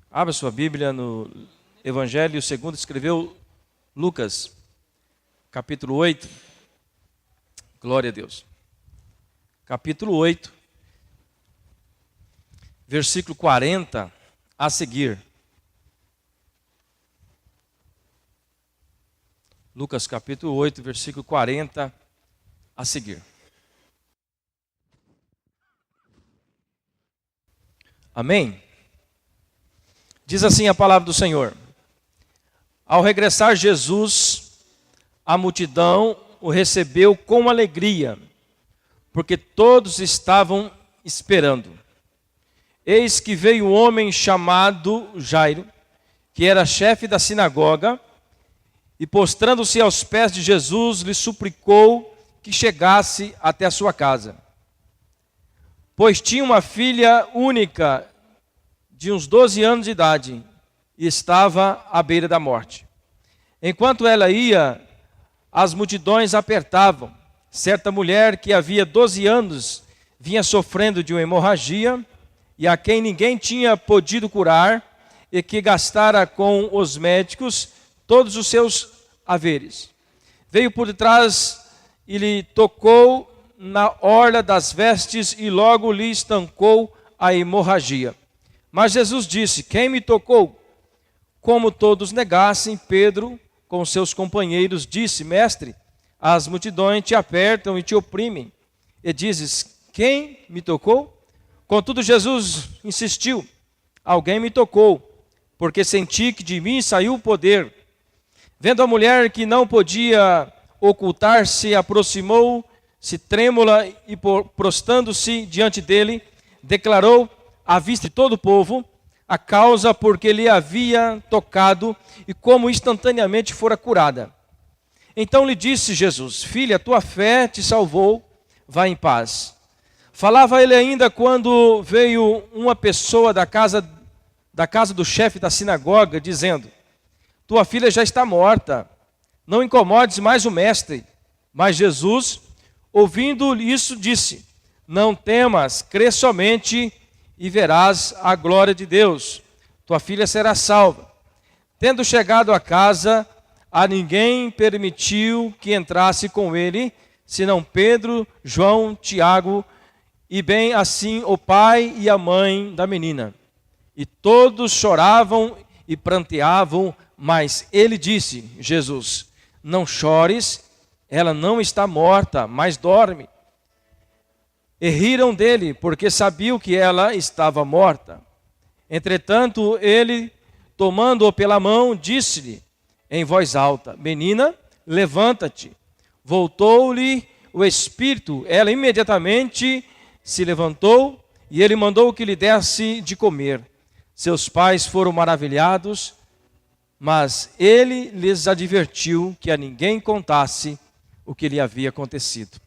Abra sua Bíblia no Evangelho segundo escreveu Lucas, capítulo 8. Glória a Deus. Capítulo 8, versículo 40 a seguir. Lucas capítulo 8, versículo 40 a seguir. Amém? Diz assim a palavra do Senhor: Ao regressar Jesus, a multidão o recebeu com alegria, porque todos estavam esperando. Eis que veio um homem chamado Jairo, que era chefe da sinagoga, e postrando-se aos pés de Jesus, lhe suplicou que chegasse até a sua casa, pois tinha uma filha única de uns 12 anos de idade e estava à beira da morte. Enquanto ela ia, as multidões apertavam. Certa mulher que havia 12 anos vinha sofrendo de uma hemorragia e a quem ninguém tinha podido curar e que gastara com os médicos todos os seus haveres. Veio por detrás e lhe tocou na orla das vestes e logo lhe estancou a hemorragia. Mas Jesus disse: Quem me tocou? Como todos negassem, Pedro, com seus companheiros, disse: Mestre, as multidões te apertam e te oprimem. E dizes: Quem me tocou? Contudo, Jesus insistiu: Alguém me tocou, porque senti que de mim saiu o poder. Vendo a mulher que não podia ocultar-se, aproximou-se trêmula e, prostrando-se diante dele, declarou à vista de todo o povo a causa porque lhe havia tocado e como instantaneamente fora curada. Então lhe disse Jesus: Filha, tua fé te salvou, vá em paz. Falava ele ainda quando veio uma pessoa da casa do chefe da sinagoga, dizendo: Tua filha já está morta, não incomodes mais o mestre. Mas Jesus, ouvindo isso, disse: Não temas, crê somente e verás a glória de Deus. Tua filha será salva. Tendo chegado a casa, a ninguém permitiu que entrasse com ele, senão Pedro, João, Tiago, e bem assim o pai e a mãe da menina. E todos choravam e pranteavam, mas ele disse, Jesus: Não chores, ela não está morta, mas dorme. E riram dele, porque sabiam que ela estava morta. Entretanto, ele, tomando-o pela mão, disse-lhe em voz alta: Menina, levanta-te. Voltou-lhe o espírito, ela imediatamente se levantou, e ele mandou que lhe desse de comer. Seus pais foram maravilhados, mas ele lhes advertiu que a ninguém contasse o que lhe havia acontecido.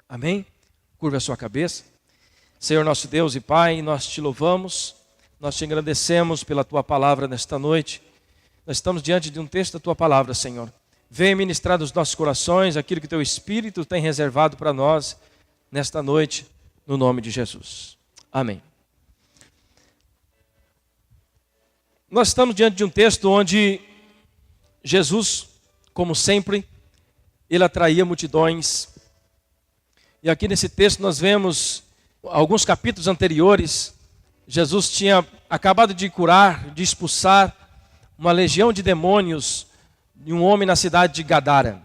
Amém? Curva a sua cabeça. Senhor nosso Deus e Pai, nós te louvamos, nós te agradecemos pela tua palavra nesta noite. Nós estamos diante de um texto da tua palavra, Senhor. Venha ministrar nos nossos corações aquilo que teu Espírito tem reservado para nós nesta noite, no nome de Jesus. Amém. Nós estamos diante de um texto onde Jesus, como sempre, ele atraía multidões. E aqui nesse texto nós vemos alguns capítulos anteriores. Jesus tinha acabado de curar, de expulsar uma legião de demônios de um homem na cidade de Gadara.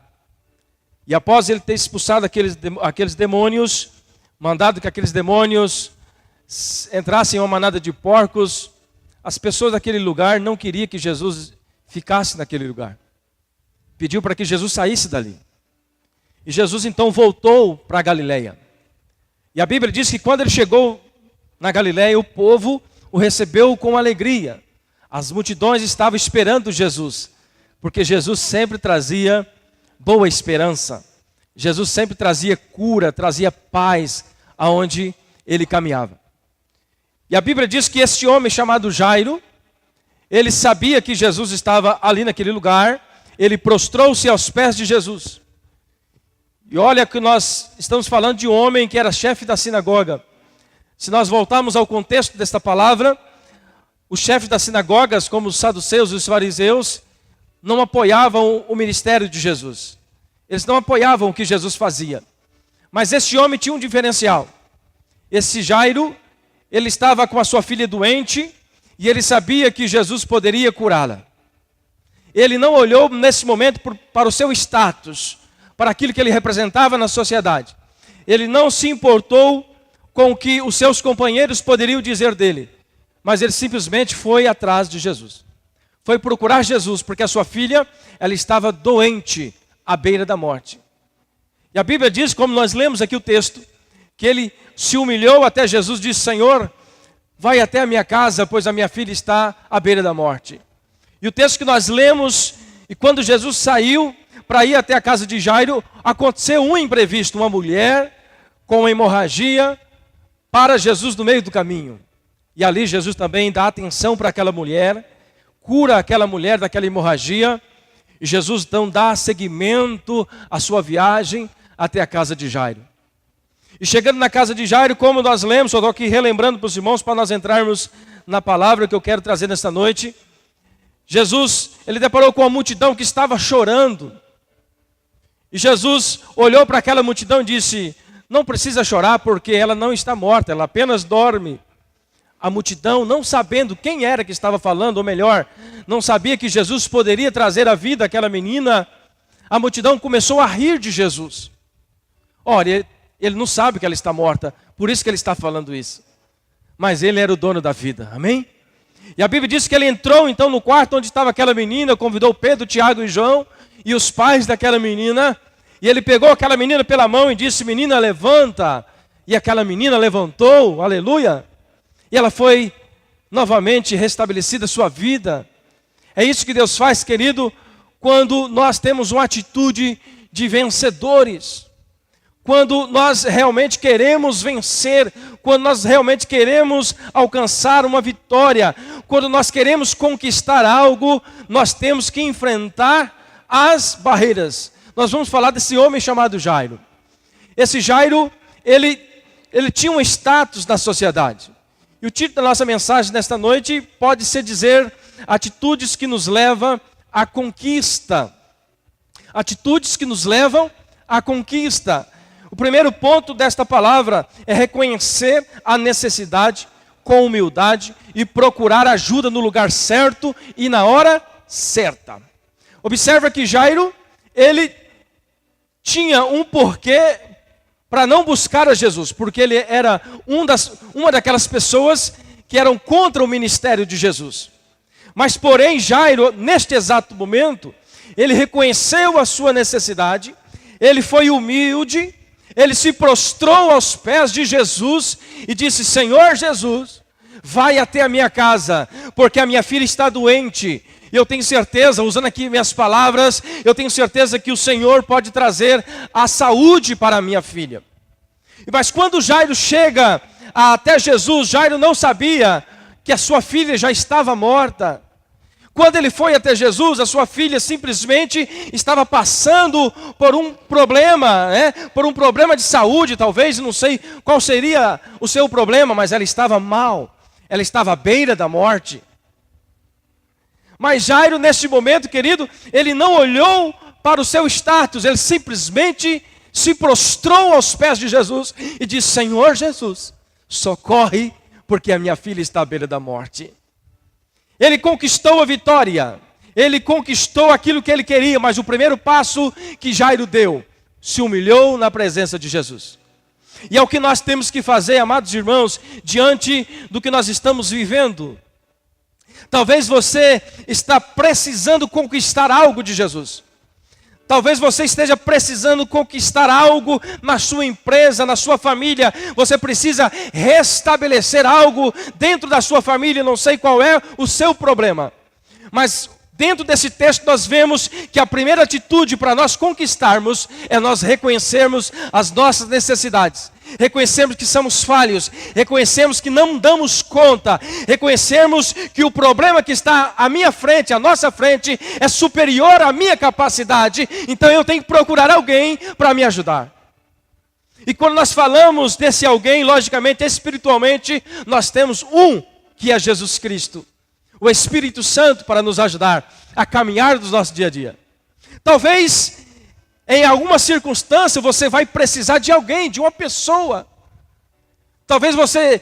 E após ele ter expulsado aqueles demônios, mandado que aqueles demônios entrassem em uma manada de porcos, as pessoas daquele lugar não queriam que Jesus ficasse naquele lugar. Pediu para que Jesus saísse dali. E Jesus então voltou para a Galileia. E a Bíblia diz que quando ele chegou na Galileia, o povo o recebeu com alegria. As multidões estavam esperando Jesus, porque Jesus sempre trazia boa esperança. Jesus sempre trazia cura, trazia paz aonde ele caminhava. E a Bíblia diz que este homem chamado Jairo, ele sabia que Jesus estava ali naquele lugar, ele prostrou-se aos pés de Jesus. E olha que nós estamos falando de um homem que era chefe da sinagoga. Se nós voltarmos ao contexto desta palavra, os chefes das sinagogas, como os saduceus e os fariseus, não apoiavam o ministério de Jesus. Eles não apoiavam o que Jesus fazia. Mas esse homem tinha um diferencial. Esse Jairo, ele estava com a sua filha doente e ele sabia que Jesus poderia curá-la. Ele não olhou nesse momento para o seu status, para aquilo que ele representava na sociedade. Ele não se importou com o que os seus companheiros poderiam dizer dele, mas ele simplesmente foi atrás de Jesus. Foi procurar Jesus, porque a sua filha, ela estava doente, à beira da morte. E a Bíblia diz, como nós lemos aqui o texto, que ele se humilhou até Jesus e disse: Senhor, vai até a minha casa, pois a minha filha está à beira da morte. E o texto que nós lemos, e quando Jesus saiu para ir até a casa de Jairo, aconteceu um imprevisto, uma mulher com uma hemorragia para Jesus no meio do caminho. E ali Jesus também dá atenção para aquela mulher, cura aquela mulher daquela hemorragia, e Jesus então dá seguimento à sua viagem até a casa de Jairo. E chegando na casa de Jairo, como nós lemos, eu estou aqui relembrando para os irmãos, para nós entrarmos na palavra que eu quero trazer nesta noite. Jesus, ele deparou com a multidão que estava chorando. E Jesus olhou para aquela multidão e disse: não precisa chorar, porque ela não está morta, ela apenas dorme. A multidão, não sabendo quem era que estava falando, ou melhor, não sabia que Jesus poderia trazer à vida aquela menina, a multidão começou a rir de Jesus. Ora, ele não sabe que ela está morta, por isso que ele está falando isso. Mas ele era o dono da vida, amém? E a Bíblia diz que ele entrou então no quarto onde estava aquela menina, convidou Pedro, Tiago e João e os pais daquela menina, e ele pegou aquela menina pela mão e disse: menina, levanta. E aquela menina levantou, aleluia. E ela foi novamente restabelecida a sua vida. É isso que Deus faz, querido, quando nós temos uma atitude de vencedores. Quando nós realmente queremos vencer, quando nós realmente queremos alcançar uma vitória, quando nós queremos conquistar algo, nós temos que enfrentar as barreiras. Nós vamos falar desse homem chamado Jairo. Esse Jairo, ele tinha um status na sociedade. E o título da nossa mensagem nesta noite pode ser dizer: atitudes que nos levam à conquista. Atitudes que nos levam à conquista. O primeiro ponto desta palavra é reconhecer a necessidade com humildade e procurar ajuda no lugar certo e na hora certa. Observa que Jairo, ele tinha um porquê para não buscar a Jesus, porque ele era uma daquelas pessoas que eram contra o ministério de Jesus. Mas porém Jairo, neste exato momento, ele reconheceu a sua necessidade, ele foi humilde, ele se prostrou aos pés de Jesus e disse: Senhor Jesus, vai até a minha casa, porque a minha filha está doente. E eu tenho certeza, usando aqui minhas palavras, eu tenho certeza que o Senhor pode trazer a saúde para a minha filha. Mas quando Jairo chega até Jesus, Jairo não sabia que a sua filha já estava morta. Quando ele foi até Jesus, a sua filha simplesmente estava passando por um problema, por um problema de saúde, talvez, não sei qual seria o seu problema, mas ela estava mal, ela estava à beira da morte. Mas Jairo, neste momento, querido, ele não olhou para o seu status, ele simplesmente se prostrou aos pés de Jesus e disse: Senhor Jesus, socorre, porque a minha filha está à beira da morte. Ele conquistou a vitória, ele conquistou aquilo que ele queria, mas o primeiro passo que Jairo deu, se humilhou na presença de Jesus. E é o que nós temos que fazer, amados irmãos, diante do que nós estamos vivendo. Talvez você está precisando conquistar algo de Jesus. Talvez você esteja precisando conquistar algo na sua empresa, na sua família. Você precisa restabelecer algo dentro da sua família. Não sei qual é o seu problema. Mas dentro desse texto nós vemos que a primeira atitude para nós conquistarmos é nós reconhecermos as nossas necessidades. Reconhecemos que somos falhos, reconhecemos que não damos conta, reconhecemos que o problema que está à minha frente, à nossa frente, é superior à minha capacidade, então eu tenho que procurar alguém para me ajudar. E quando nós falamos desse alguém, logicamente, espiritualmente, nós temos um, que é Jesus Cristo. o Espírito Santo para nos ajudar a caminhar do nosso dia a dia. Talvez, em alguma circunstância, você vai precisar de alguém, de uma pessoa. Talvez você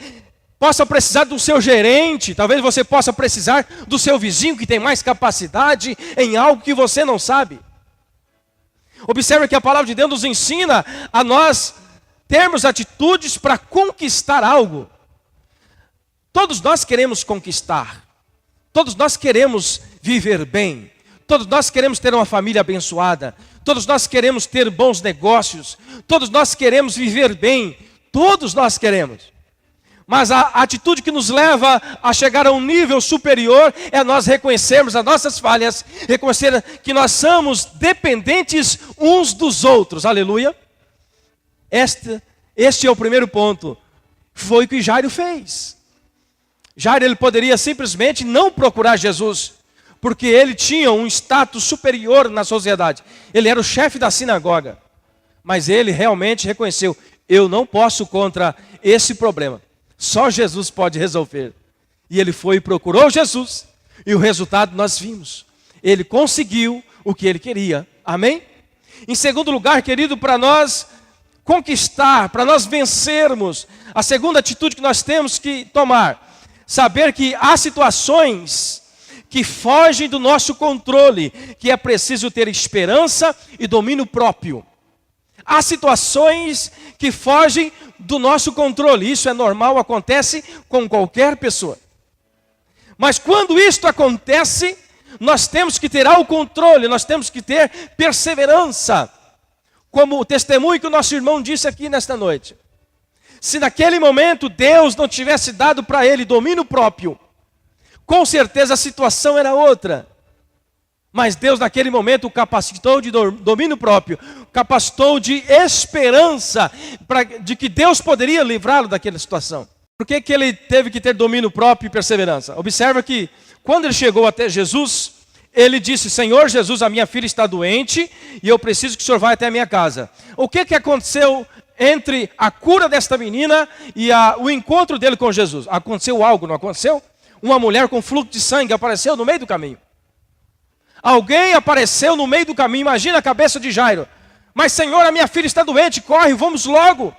possa precisar do seu gerente, talvez você possa precisar do seu vizinho que tem mais capacidade em algo que você não sabe. Observe que a palavra de Deus nos ensina a nós termos atitudes para conquistar algo. Todos nós queremos conquistar, todos nós queremos viver bem, todos nós queremos ter uma família abençoada, todos nós queremos ter bons negócios, todos nós queremos viver bem, todos nós queremos. Mas a atitude que nos leva a chegar a um nível superior é nós reconhecermos as nossas falhas, reconhecer que nós somos dependentes uns dos outros, aleluia. Este é o primeiro ponto, foi o que Jairo fez. Jairo, ele poderia simplesmente não procurar Jesus, porque ele tinha um status superior na sociedade, ele era o chefe da sinagoga, mas ele realmente reconheceu, eu não posso contra esse problema. Só Jesus pode resolver. E ele foi e procurou Jesus. E o resultado nós vimos. Ele conseguiu o que ele queria. Amém? Em segundo lugar, querido, para nós conquistar, para nós vencermos, a segunda atitude que nós temos que tomar, saber que há situações que fogem do nosso controle, que é preciso ter esperança e domínio próprio. Há situações que fogem do nosso controle. Isso é normal, acontece com qualquer pessoa. Mas quando isto acontece, nós temos que ter autocontrole, nós temos que ter perseverança. Como o testemunho que o nosso irmão disse aqui nesta noite. Se naquele momento Deus não tivesse dado para ele domínio próprio, com certeza a situação era outra. Mas Deus naquele momento o capacitou de domínio próprio, capacitou de esperança, de que Deus poderia livrá-lo daquela situação. Por que ele teve que ter domínio próprio e perseverança? Observa que quando ele chegou até Jesus, ele disse, Senhor Jesus, a minha filha está doente e eu preciso que o Senhor vá até a minha casa. O que aconteceu entre a cura desta menina e o encontro dele com Jesus? Aconteceu algo, não aconteceu? Uma mulher com fluxo de sangue apareceu no meio do caminho. Alguém apareceu no meio do caminho, imagina a cabeça de Jairo. Mas Senhor, a minha filha está doente, corre, vamos logo.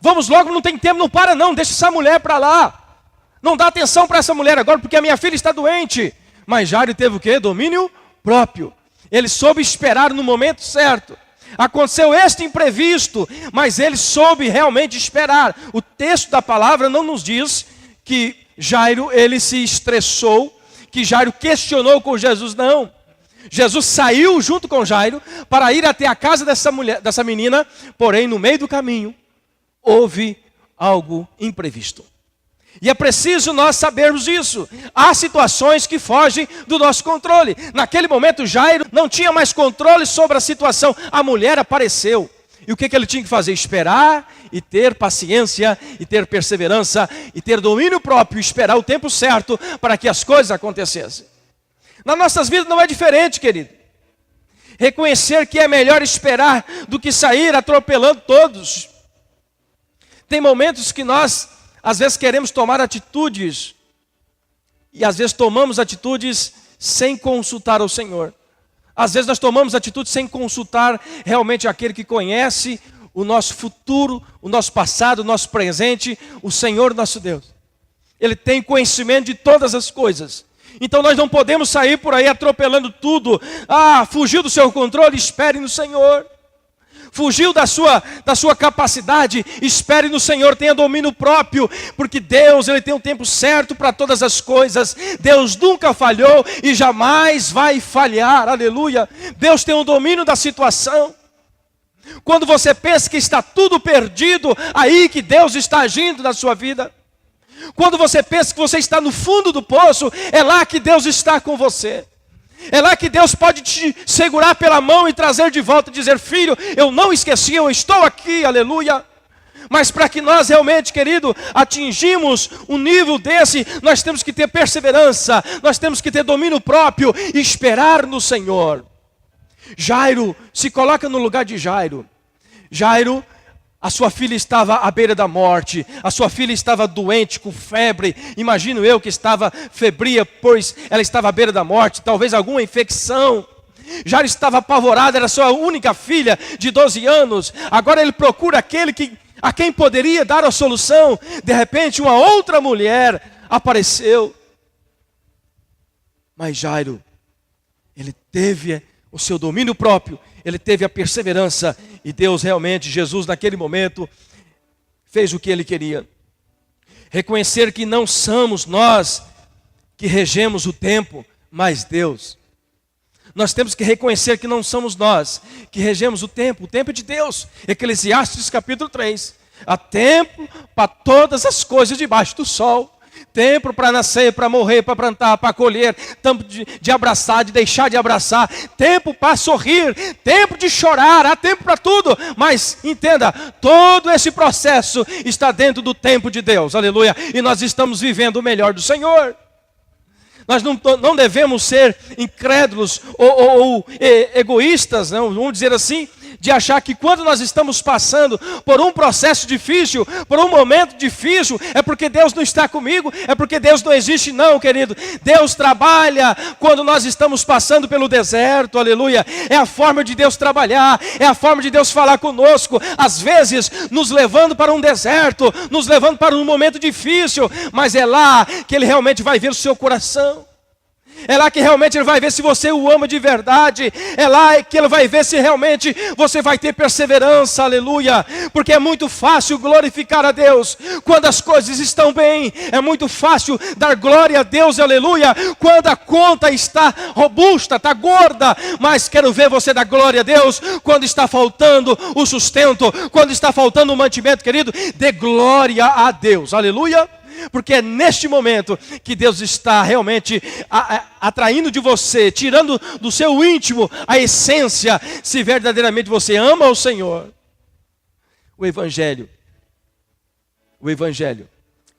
Vamos logo, não tem tempo, não para não, deixa essa mulher para lá. Não dá atenção para essa mulher agora, porque a minha filha está doente. Mas Jairo teve o quê? Domínio próprio. Ele soube esperar no momento certo. Aconteceu este imprevisto, mas ele soube realmente esperar. O texto da palavra não nos diz que Jairo, ele se estressou, que Jairo questionou com Jesus, não. Jesus saiu junto com Jairo para ir até a casa dessa menina, porém no meio do caminho houve algo imprevisto. E é preciso nós sabermos isso. Há situações que fogem do nosso controle. Naquele momento Jairo não tinha mais controle sobre a situação. A mulher apareceu. E o que ele tinha que fazer? Esperar e ter paciência, e ter perseverança, e ter domínio próprio, esperar o tempo certo para que as coisas acontecessem. Nas nossas vidas não é diferente, querido. Reconhecer que é melhor esperar do que sair atropelando todos. Tem momentos que nós, às vezes, queremos tomar atitudes, e às vezes tomamos atitudes sem consultar o Senhor. Às vezes nós tomamos atitude sem consultar realmente aquele que conhece o nosso futuro, o nosso passado, o nosso presente, o Senhor nosso Deus. Ele tem conhecimento de todas as coisas. Então nós não podemos sair por aí atropelando tudo. Fugiu do seu controle, espere no Senhor. Fugiu da sua capacidade, espere no Senhor, tenha domínio próprio, porque Deus, Ele tem um tempo certo para todas as coisas. Deus nunca falhou e jamais vai falhar, aleluia. Deus tem o domínio da situação. Quando você pensa que está tudo perdido, aí que Deus está agindo na sua vida. Quando você pensa que você está no fundo do poço, é lá que Deus está com você. É lá que Deus pode te segurar pela mão e trazer de volta e dizer, filho, eu não esqueci, eu estou aqui, aleluia. Mas para que nós realmente, querido, atingimos um nível desse, nós temos que ter perseverança, nós temos que ter domínio próprio e esperar no Senhor. Jairo, se coloca no lugar de Jairo. Jairo, A sua filha estava à beira da morte, a sua filha estava doente, com febre, imagino eu que estava febria, pois ela estava à beira da morte, talvez alguma infecção. Jairo estava apavorado, era sua única filha de 12 anos, agora ele procura aquele a quem poderia dar a solução. De repente uma outra mulher apareceu. Mas Jairo, ele teve o seu domínio próprio, ele teve a perseverança, e Deus realmente, Jesus naquele momento, fez o que ele queria. Reconhecer que não somos nós que regemos o tempo, mas Deus. Nós temos que reconhecer que não somos nós que regemos o tempo é de Deus. Eclesiastes capítulo 3. Há tempo para todas as coisas debaixo do sol. Tempo para nascer, para morrer, para plantar, para colher, tempo de abraçar, de deixar de abraçar, tempo para sorrir, tempo de chorar, há tempo para tudo. Mas entenda, todo esse processo está dentro do tempo de Deus, aleluia. E nós estamos vivendo o melhor do Senhor. Nós não devemos ser incrédulos ou egoístas, não, vamos dizer assim, de achar que quando nós estamos passando por um processo difícil, por um momento difícil, é porque Deus não está comigo, é porque Deus não existe. Não, querido. Deus trabalha quando nós estamos passando pelo deserto, aleluia. É a forma de Deus trabalhar, é a forma de Deus falar conosco, às vezes nos levando para um deserto, nos levando para um momento difícil, mas é lá que Ele realmente vai ver o seu coração. É lá que realmente Ele vai ver se você o ama de verdade. É lá que Ele vai ver se realmente você vai ter perseverança, aleluia. Porque é muito fácil glorificar a Deus quando as coisas estão bem. É muito fácil dar glória a Deus, aleluia, quando a conta está robusta, está gorda. Mas quero ver você dar glória a Deus quando está faltando o sustento, quando está faltando o mantimento, querido. Dê glória a Deus, aleluia. Porque é neste momento que Deus está realmente atraindo de você, tirando do seu íntimo a essência, se verdadeiramente você ama o Senhor. O Evangelho,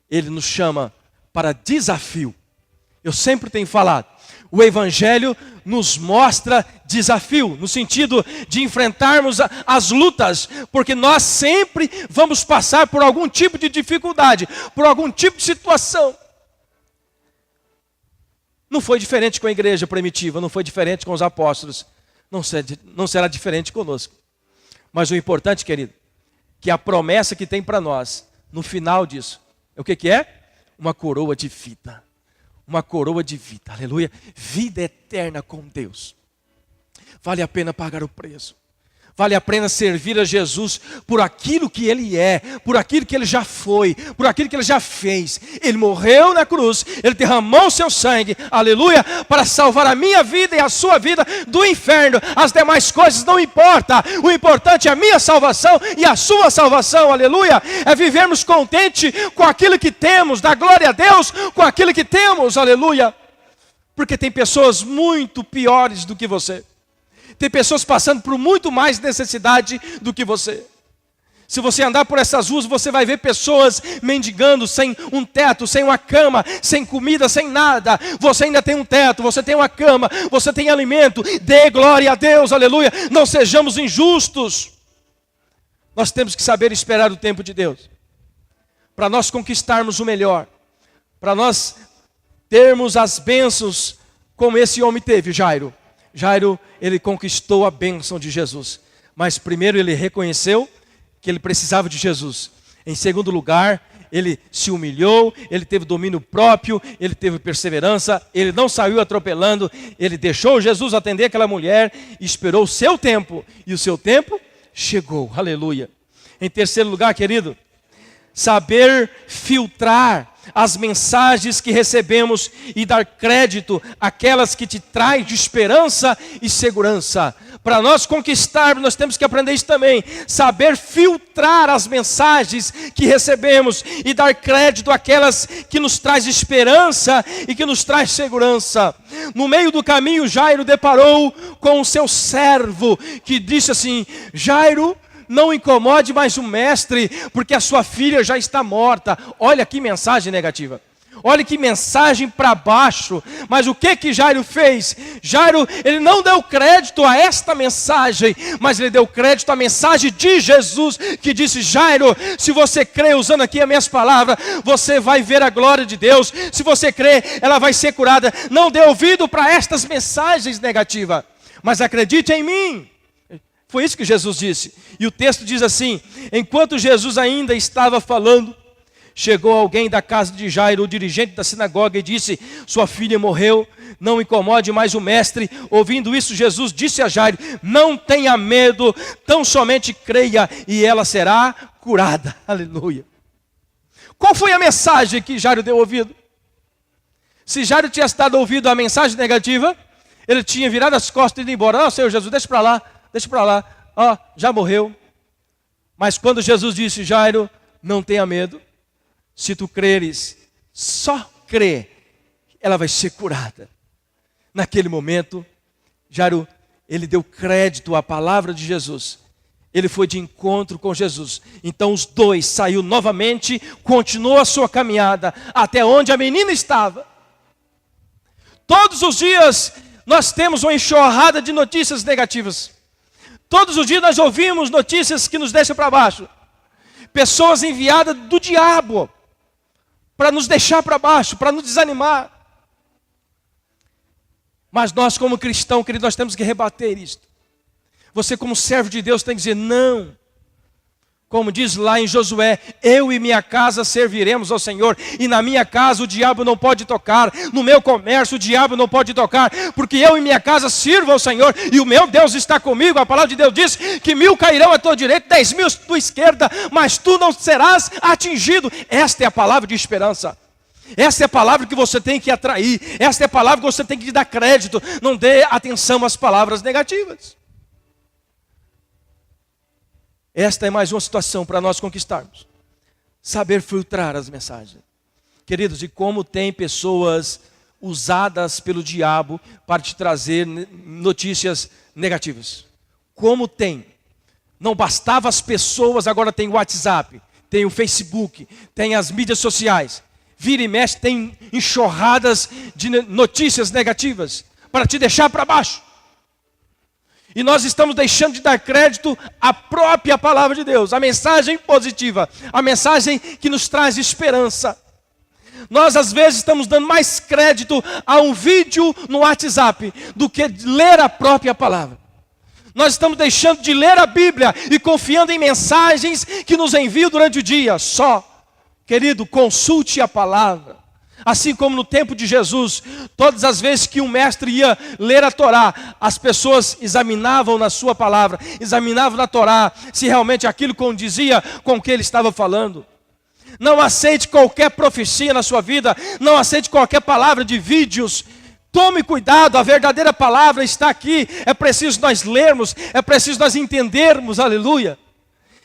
Ele nos chama para desafio. Eu sempre tenho falado, o Evangelho nos mostra desafio, no sentido de enfrentarmos as lutas, porque nós sempre vamos passar por algum tipo de dificuldade, por algum tipo de situação. Não foi diferente com a igreja primitiva, não foi diferente com os apóstolos, não será diferente conosco. Mas o importante, querido, que a promessa que tem para nós, no final disso, é o que é? Uma coroa de vida. Uma coroa de vida, aleluia, vida eterna com Deus. Vale a pena pagar o preço. Vale a pena servir a Jesus por aquilo que Ele é, por aquilo que Ele já foi, por aquilo que Ele já fez. Ele morreu na cruz, Ele derramou o seu sangue, aleluia, para salvar a minha vida e a sua vida do inferno. As demais coisas não importam, o importante é a minha salvação e a sua salvação, aleluia. É vivermos contente com aquilo que temos, dar glória a Deus com aquilo que temos, aleluia. Porque tem pessoas muito piores do que você. Tem pessoas passando por muito mais necessidade do que você. Se você andar por essas ruas, você vai ver pessoas mendigando sem um teto, sem uma cama, sem comida, sem nada. Você ainda tem um teto, você tem uma cama, você tem alimento. Dê glória a Deus, aleluia. Não sejamos injustos. Nós temos que saber esperar o tempo de Deus, para nós conquistarmos o melhor, para nós termos as bênçãos como esse homem teve, Jairo. Jairo, ele conquistou a bênção de Jesus. Mas primeiro ele reconheceu que ele precisava de Jesus. Em segundo lugar, ele se humilhou, ele teve domínio próprio, ele teve perseverança, ele não saiu atropelando, ele deixou Jesus atender aquela mulher, esperou o seu tempo, e o seu tempo chegou, aleluia. Em terceiro lugar, querido, saber filtrar as mensagens que recebemos e dar crédito àquelas que te traz de esperança e segurança. Para nós conquistarmos, nós temos que aprender isso também. Saber filtrar as mensagens que recebemos e dar crédito àquelas que nos traz esperança e que nos traz segurança. No meio do caminho, Jairo deparou com o seu servo, que disse assim: Jairo, não incomode mais o mestre, porque a sua filha já está morta. Olha que mensagem negativa. Olha que mensagem para baixo. Mas o que Jairo fez? Jairo, ele não deu crédito a esta mensagem, mas ele deu crédito à mensagem de Jesus, que disse: Jairo, se você crê, usando aqui as minhas palavras, você vai ver a glória de Deus. Se você crê, ela vai ser curada. Não dê ouvido para estas mensagens negativas, mas acredite em mim. Foi isso que Jesus disse. E o texto diz assim: enquanto Jesus ainda estava falando, chegou alguém da casa de Jairo, o dirigente da sinagoga, e disse: sua filha morreu, não incomode mais o mestre. Ouvindo isso, Jesus disse a Jairo: não tenha medo, tão somente creia e ela será curada. Aleluia. Qual foi a mensagem que Jairo deu ouvido? Se Jairo tivesse dado ouvido à mensagem negativa, ele tinha virado as costas e ido embora. Não, Senhor Jesus, deixa para lá, já morreu. Mas quando Jesus disse: Jairo, não tenha medo, se tu creres, só crê, ela vai ser curada. Naquele momento, Jairo, ele deu crédito à palavra de Jesus. Ele foi de encontro com Jesus. Então os dois saiu novamente, continuou a sua caminhada até onde a menina estava. Todos os dias nós temos uma enxurrada de notícias negativas. Todos os dias nós ouvimos notícias que nos deixam para baixo. Pessoas enviadas do diabo para nos deixar para baixo, para nos desanimar. Mas nós, como cristão, querido, nós temos que rebater isto. Você, como servo de Deus, tem que dizer: não. Como diz lá em Josué: eu e minha casa serviremos ao Senhor, e na minha casa o diabo não pode tocar, no meu comércio o diabo não pode tocar, porque eu e minha casa sirvo ao Senhor, e o meu Deus está comigo. A palavra de Deus diz que 1000 cairão à tua direita, 10.000 à tua esquerda, mas tu não serás atingido. Esta é a palavra de esperança. Esta é a palavra que você tem que atrair. Esta é a palavra que você tem que dar crédito. Não dê atenção às palavras negativas. Esta é mais uma situação para nós conquistarmos. Saber filtrar as mensagens. Queridos, e como tem pessoas usadas pelo diabo para te trazer notícias negativas. Como tem. Não bastava as pessoas, agora tem o WhatsApp, tem o Facebook, tem as mídias sociais. Vira e mexe, tem enxurradas de notícias negativas para te deixar para baixo. E nós estamos deixando de dar crédito à própria palavra de Deus, a mensagem positiva, a mensagem que nos traz esperança. Nós às vezes estamos dando mais crédito a um vídeo no WhatsApp do que ler a própria palavra. Nós estamos deixando de ler a Bíblia e confiando em mensagens que nos enviam durante o dia. Só, querido, consulte a palavra. Assim como no tempo de Jesus, todas as vezes que um mestre ia ler a Torá, as pessoas examinavam na sua palavra, examinavam na Torá, se realmente aquilo condizia com o que ele estava falando. Não aceite qualquer profecia na sua vida, não aceite qualquer palavra de vídeos. Tome cuidado, a verdadeira palavra está aqui. É preciso nós lermos, é preciso nós entendermos, aleluia.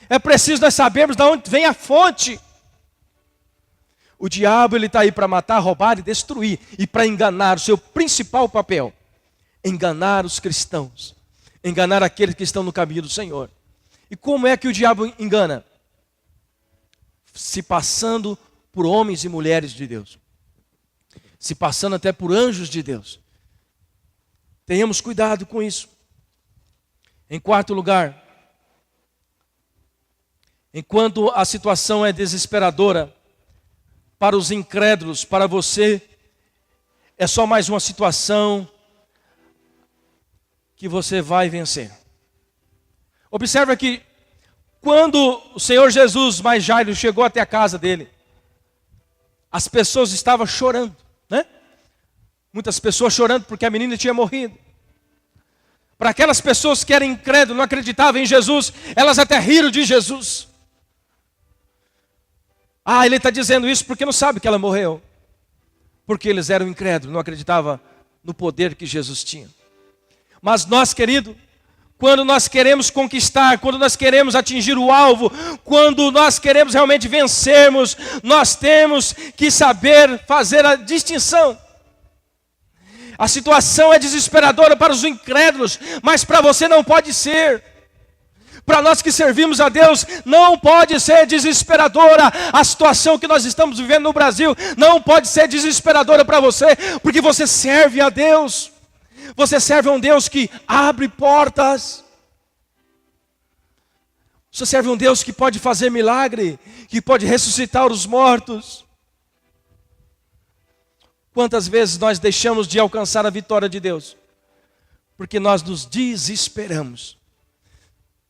É preciso nós sabermos de onde vem a fonte. O diabo, ele está aí para matar, roubar e destruir. E para enganar, o seu principal papel: enganar os cristãos. Enganar aqueles que estão no caminho do Senhor. E como é que o diabo engana? Se passando por homens e mulheres de Deus. Se passando até por anjos de Deus. Tenhamos cuidado com isso. Em quarto lugar, enquanto a situação é desesperadora, para os incrédulos, para você, é só mais uma situação que você vai vencer. Observa que quando o Senhor Jesus, mais Jairo, chegou até a casa dele, as pessoas estavam chorando, né? Muitas pessoas chorando porque a menina tinha morrido. Para aquelas pessoas que eram incrédulas, não acreditavam em Jesus, elas até riram de Jesus. Ele está dizendo isso porque não sabe que ela morreu. Porque eles eram incrédulos, não acreditavam no poder que Jesus tinha. Mas nós, querido, quando nós queremos conquistar, quando nós queremos atingir o alvo, quando nós queremos realmente vencermos, nós temos que saber fazer a distinção. A situação é desesperadora para os incrédulos, mas para você não pode ser. Para nós que servimos a Deus, não pode ser desesperadora a situação que nós estamos vivendo no Brasil. Não pode ser desesperadora para você, porque você serve a Deus. Você serve a um Deus que abre portas. Você serve a um Deus que pode fazer milagre, que pode ressuscitar os mortos. Quantas vezes nós deixamos de alcançar a vitória de Deus? Porque nós nos desesperamos.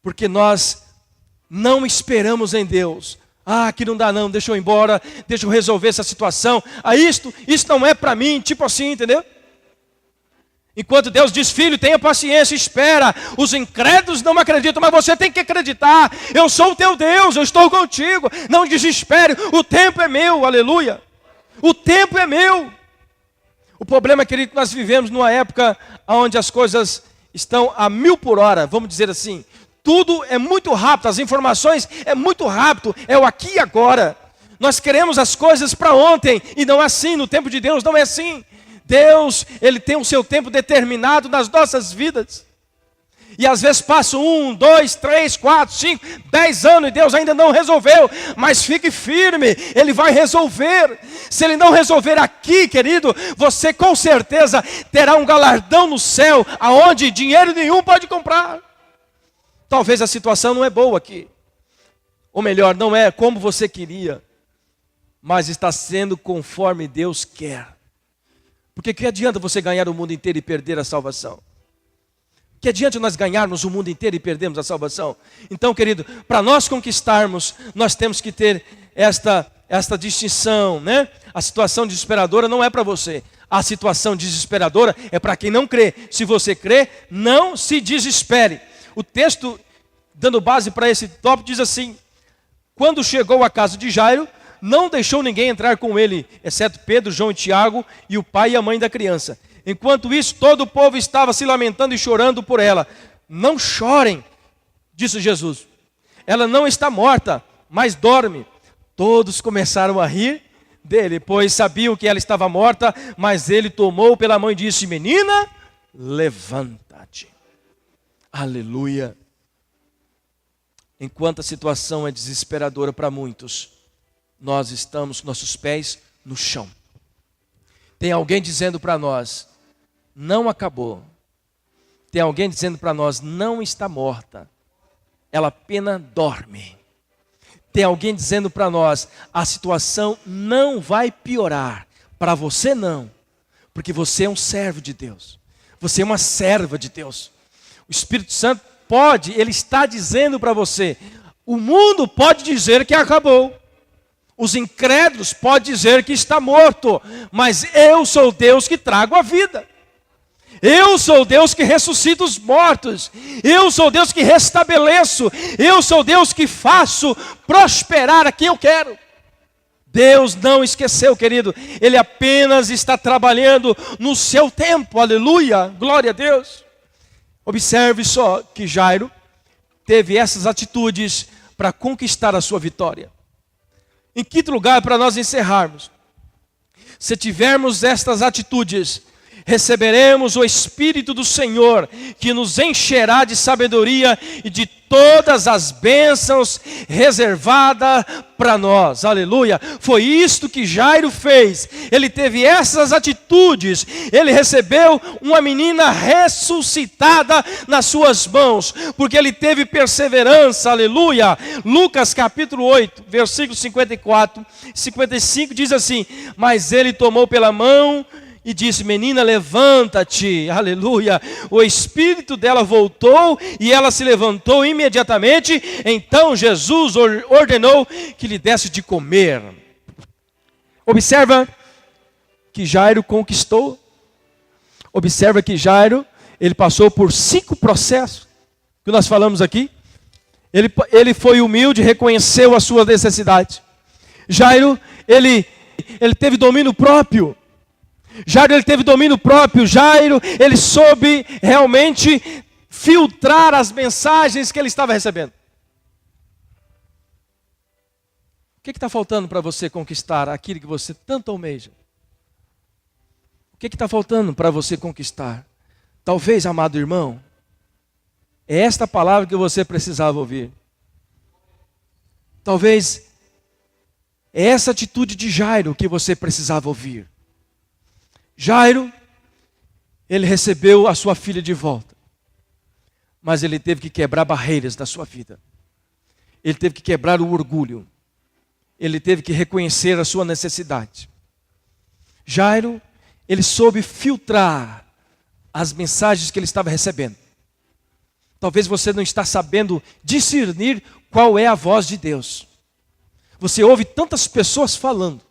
Porque nós não esperamos em Deus. Aqui não dá não, deixa eu ir embora, deixa eu resolver essa situação. Isso não é para mim, tipo assim, entendeu? Enquanto Deus diz, filho, tenha paciência, espera. Os incrédulos não acreditam, mas você tem que acreditar. Eu sou o teu Deus, eu estou contigo. Não desespere, o tempo é meu, aleluia. O tempo é meu. O problema, querido, que nós vivemos numa época onde as coisas estão a 1000 por hora, vamos dizer assim. Tudo é muito rápido, as informações é muito rápido, é o aqui e agora. Nós queremos as coisas para ontem, e não é assim, no tempo de Deus não é assim. Deus, Ele tem o seu tempo determinado nas nossas vidas. E às vezes passa 1, 2, 3, 4, 5, 10 anos e Deus ainda não resolveu. Mas fique firme, Ele vai resolver. Se Ele não resolver aqui, querido, você com certeza terá um galardão no céu, aonde dinheiro nenhum pode comprar. Talvez a situação não é boa aqui. Ou melhor, não é como você queria. Mas está sendo conforme Deus quer. Porque que adianta você ganhar o mundo inteiro e perder a salvação? Que adianta nós ganharmos o mundo inteiro e perdermos a salvação? Então, querido, para nós conquistarmos, nós temos que ter esta distinção, né? A situação desesperadora não é para você. A situação desesperadora é para quem não crê. Se você crê, não se desespere. O texto, dando base para esse tópico, diz assim: quando chegou à casa de Jairo, não deixou ninguém entrar com ele, exceto Pedro, João e Tiago e o pai e a mãe da criança. Enquanto isso, todo o povo estava se lamentando e chorando por ela. Não chorem, disse Jesus. Ela não está morta, mas dorme. Todos começaram a rir dele, pois sabiam que ela estava morta, mas ele tomou pela mão e disse: menina, levanta-te. Aleluia. Enquanto a situação é desesperadora para muitos, nós estamos com nossos pés no chão. Tem alguém dizendo para nós, não acabou. Tem alguém dizendo para nós, não está morta. Ela apenas dorme. Tem alguém dizendo para nós, a situação não vai piorar. Para você não, porque você é um servo de Deus. Você é uma serva de Deus. O Espírito Santo ele está dizendo para você, o mundo pode dizer que acabou. Os incrédulos podem dizer que está morto, mas eu sou Deus que trago a vida. Eu sou Deus que ressuscita os mortos. Eu sou Deus que restabeleço. Eu sou Deus que faço prosperar a quem eu quero. Deus não esqueceu, querido. Ele apenas está trabalhando no seu tempo. Aleluia, glória a Deus. Observe só que Jairo teve essas atitudes para conquistar a sua vitória. Em quinto lugar, para nós encerrarmos, se tivermos estas atitudes, receberemos o Espírito do Senhor, que nos encherá de sabedoria e de todas as bênçãos reservadas para nós. Aleluia. Foi isto que Jairo fez. Ele teve essas atitudes. Ele recebeu uma menina ressuscitada nas suas mãos, porque ele teve perseverança. Aleluia. Lucas capítulo 8, versículo 54 e 55 diz assim: mas ele tomou pela mão e disse: menina, levanta-te, aleluia. O espírito dela voltou e ela se levantou imediatamente. Então Jesus ordenou que lhe desse de comer. Observa que Jairo conquistou. Observa que Jairo, ele passou por 5 processos que nós falamos aqui. Ele foi humilde, reconheceu a sua necessidade. Jairo, ele teve domínio próprio. Jairo, ele teve domínio próprio. Jairo, ele soube realmente filtrar as mensagens que ele estava recebendo. O que está faltando para você conquistar aquilo que você tanto almeja? O que está faltando para você conquistar? Talvez, amado irmão, É esta palavra que você precisava ouvir. Talvez é essa atitude de Jairo que você precisava ouvir. Jairo, ele recebeu a sua filha de volta, mas ele teve que quebrar barreiras da sua vida. Ele teve que quebrar o orgulho. Ele teve que reconhecer a sua necessidade. Jairo, ele soube filtrar as mensagens que ele estava recebendo. Talvez você não está sabendo discernir qual é a voz de Deus. Você ouve tantas pessoas falando,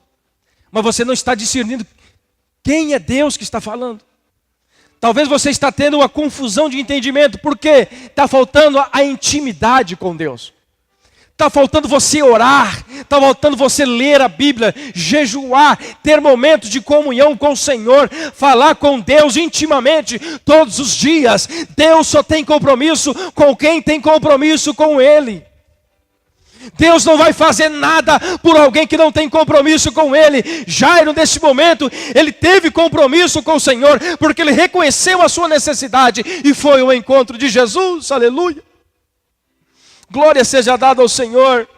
mas você não está discernindo quem é Deus que está falando. Talvez você está tendo uma confusão de entendimento, porque está faltando a intimidade com Deus. Está faltando você orar, está faltando você ler a Bíblia, jejuar, ter momentos de comunhão com o Senhor, falar com Deus intimamente todos os dias. Deus só tem compromisso com quem tem compromisso com Ele. Deus não vai fazer nada por alguém que não tem compromisso com Ele. Jairo, nesse momento, ele teve compromisso com o Senhor, porque ele reconheceu a sua necessidade e foi ao encontro de Jesus. Aleluia! Glória seja dada ao Senhor.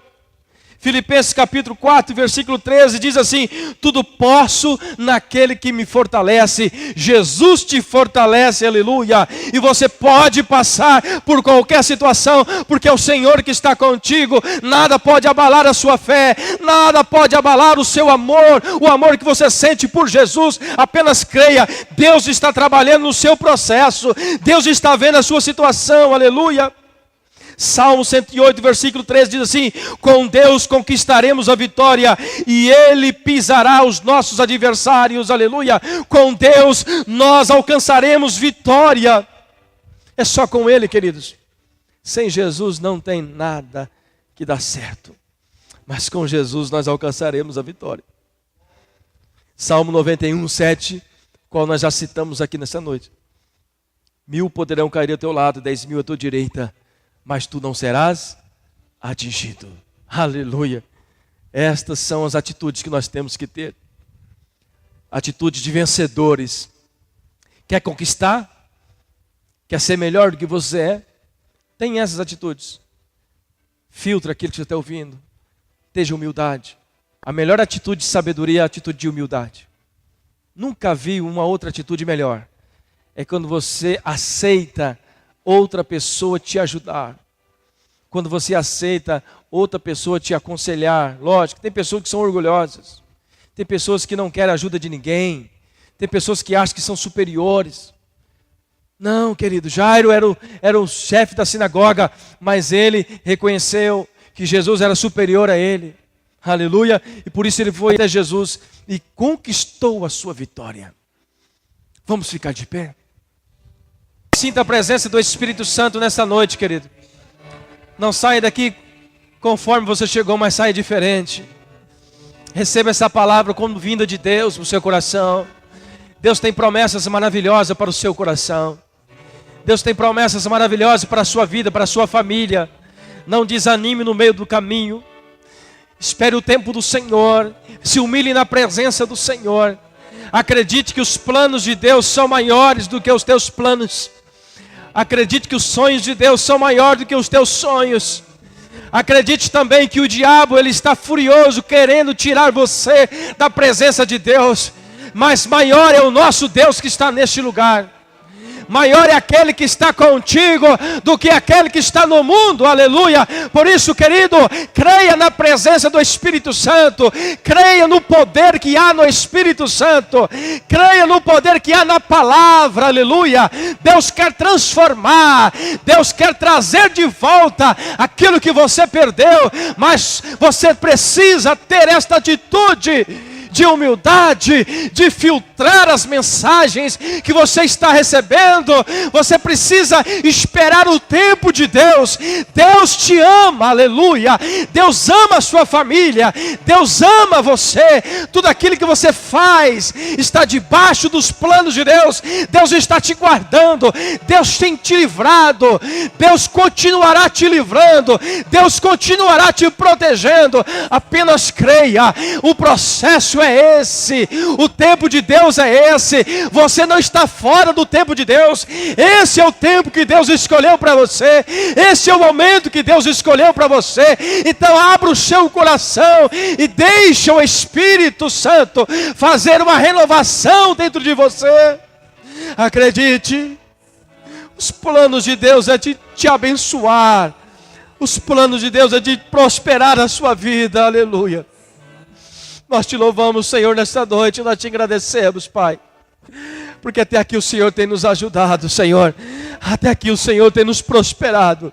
Filipenses capítulo 4, versículo 13 diz assim: tudo posso naquele que me fortalece. Jesus te fortalece, aleluia. E você pode passar por qualquer situação, porque é o Senhor que está contigo. Nada pode abalar a sua fé, nada pode abalar o seu amor, o amor que você sente por Jesus. Apenas creia, Deus está trabalhando no seu processo, Deus está vendo a sua situação, aleluia. Salmo 108, versículo 13 diz assim: com Deus conquistaremos a vitória e Ele pisará os nossos adversários, aleluia. Com Deus nós alcançaremos vitória. É só com Ele, queridos. Sem Jesus não tem nada que dá certo, mas com Jesus nós alcançaremos a vitória. Salmo 91, 7, qual nós já citamos aqui nessa noite: 1000 poderão cair ao teu lado, 10.000 à tua direita, mas tu não serás atingido. Aleluia. Estas são as atitudes que nós temos que ter. Atitude de vencedores. Quer conquistar? Quer ser melhor do que você é? Tem essas atitudes. Filtra aquilo que você está ouvindo. Tenha humildade. A melhor atitude de sabedoria é a atitude de humildade. Nunca vi uma outra atitude melhor. É quando você aceita outra pessoa te ajudar. Quando você aceita outra pessoa te aconselhar. Lógico, tem pessoas que são orgulhosas. Tem pessoas que não querem ajuda de ninguém. Tem pessoas que acham que são superiores. Não, querido, Jairo era o chefe da sinagoga, mas ele reconheceu que Jesus era superior a ele. Aleluia. E por isso ele foi até Jesus e conquistou a sua vitória. Vamos ficar de pé? Sinta a presença do Espírito Santo nessa noite, querido. Não saia daqui conforme você chegou, mas saia diferente. Receba essa palavra como vinda de Deus no seu coração. Deus tem promessas maravilhosas para o seu coração. Deus tem promessas maravilhosas para a sua vida, para a sua família. Não desanime no meio do caminho. Espere o tempo do Senhor. Se humilhe na presença do Senhor. Acredite que os planos de Deus são maiores do que os teus planos. Acredite que os sonhos de Deus são maiores do que os teus sonhos. Acredite também que o diabo ele está furioso, querendo tirar você da presença de Deus. Mas maior é o nosso Deus que está neste lugar. Maior é aquele que está contigo do que aquele que está no mundo, aleluia. Por isso, querido, creia na presença do Espírito Santo, creia no poder que há no Espírito Santo, creia no poder que há na palavra, aleluia. Deus quer transformar, Deus quer trazer de volta aquilo que você perdeu, mas você precisa ter esta atitude de humildade, de filtrar as mensagens que você está recebendo. Você precisa esperar o tempo de Deus. Deus te ama, aleluia. Deus ama a sua família, Deus ama você. Tudo aquilo que você faz está debaixo dos planos de Deus. Deus está te guardando, Deus tem te livrado, Deus continuará te livrando, Deus continuará te protegendo. Apenas creia, o processo é esse. O tempo de Deus Deus é esse. Você não está fora do tempo de Deus. Esse é o tempo que Deus escolheu para você. Esse é o momento que Deus escolheu para você. Então abra o seu coração e deixe o Espírito Santo fazer uma renovação dentro de você. Acredite, os planos de Deus é de te abençoar. Os planos de Deus é de prosperar a sua vida. Aleluia. Nós te louvamos, Senhor, nesta noite. Nós te agradecemos, Pai. Porque até aqui o Senhor tem nos ajudado, Senhor. Até aqui o Senhor tem nos prosperado.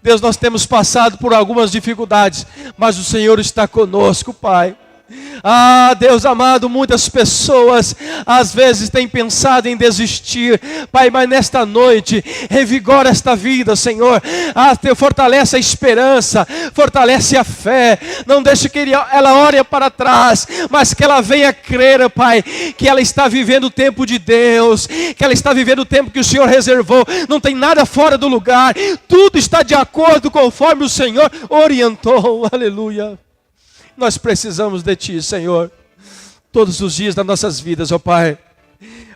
Deus, nós temos passado por algumas dificuldades, mas o Senhor está conosco, Pai. Ah, Deus amado, muitas pessoas às vezes têm pensado em desistir, Pai, mas nesta noite revigora esta vida, Senhor. Fortalece a esperança, fortalece a fé. Não deixe que ela olhe para trás, mas que ela venha crer, Pai, que ela está vivendo o tempo de Deus, que ela está vivendo o tempo que o Senhor reservou. Não tem nada fora do lugar, tudo está de acordo conforme o Senhor orientou. Aleluia. Nós precisamos de Ti, Senhor, todos os dias das nossas vidas, ó Pai.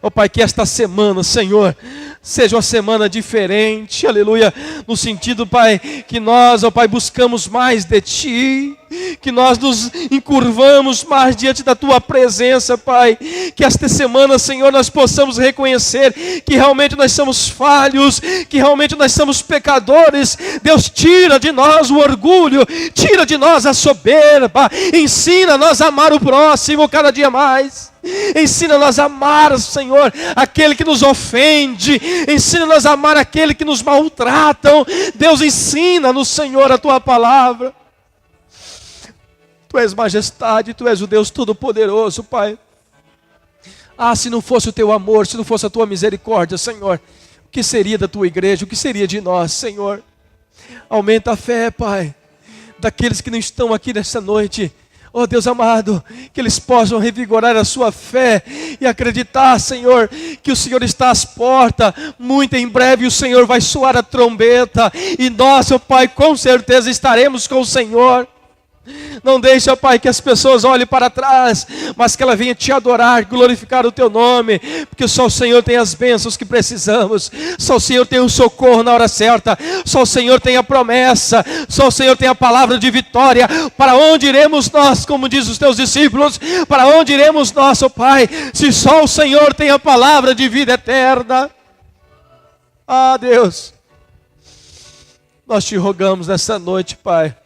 Ó Pai, que esta semana, Senhor, seja uma semana diferente, aleluia, no sentido, Pai, que nós, ó Pai, buscamos mais de Ti, que nós nos encurvamos mais diante da Tua presença, Pai, que esta semana, Senhor, nós possamos reconhecer que realmente nós somos falhos, que realmente nós somos pecadores. Deus, tira de nós o orgulho, tira de nós a soberba, ensina-nos a amar o próximo cada dia mais. Ensina-nos a amar, Senhor, aquele que nos ofende. Ensina-nos a amar aquele que nos maltratam. Deus, ensina-nos, Senhor, a Tua palavra. Tu és majestade, Tu és o Deus Todo-Poderoso, Pai. Ah, se não fosse o Teu amor, se não fosse a Tua misericórdia, Senhor, o que seria da Tua igreja? O que seria de nós, Senhor? Aumenta a fé, Pai, daqueles que não estão aqui nessa noite. Oh Deus amado, que eles possam revigorar a sua fé e acreditar, Senhor, que o Senhor está às portas. Muito em breve o Senhor vai soar a trombeta e nós, ó Pai, com certeza estaremos com o Senhor. Não deixa, Pai, que as pessoas olhem para trás, mas que ela venha Te adorar, glorificar o Teu nome, porque só o Senhor tem as bênçãos que precisamos, só o Senhor tem o socorro na hora certa, só o Senhor tem a promessa, só o Senhor tem a palavra de vitória. Para onde iremos nós, como diz os Teus discípulos, para onde iremos nós, ó Pai, se só o Senhor tem a palavra de vida eterna? Ah, Deus, nós Te rogamos nessa noite, Pai.